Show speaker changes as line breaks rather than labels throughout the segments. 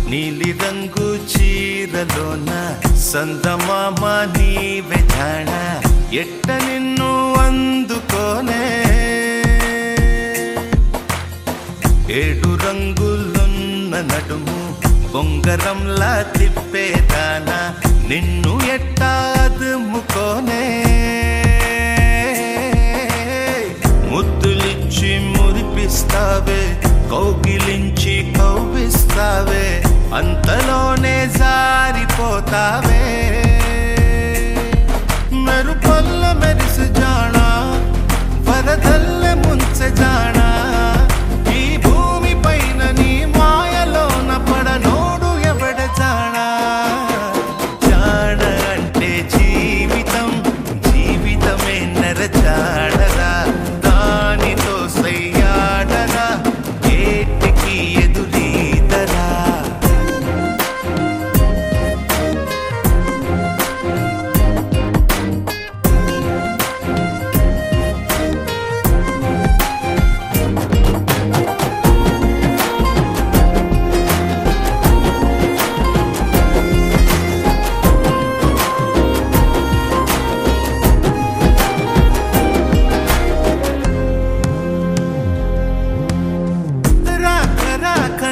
నీలి రంగు చీరలోన సందమామ నీవే జాణ ఎట్ట నిన్ను అందుకోనే ఏడు రంగులున్న నడుము బొంగరంలా తిప్పేదానా నిన్ను ఎట్టా అదుముకోనే ముద్దులిచ్చి మురిపిస్తావే కౌగిలించి కవ్విస్తావే అంతలోనే జారిపోతావే మెరుపల్ల మెరిసి జానా వరదల్ల ముంచె జానా ఈ భూమి పైన నీ మాయలోన పడనోడు ఎవడ జానా జాణ అంటే జీవితం జీవితమే నరజాడరా దానితో సయ్యాడరా ఏటికి ఎదురీదరా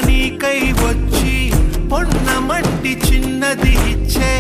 నీకై వచ్చి పొన్న మట్టి చిన్నది ఇచ్చే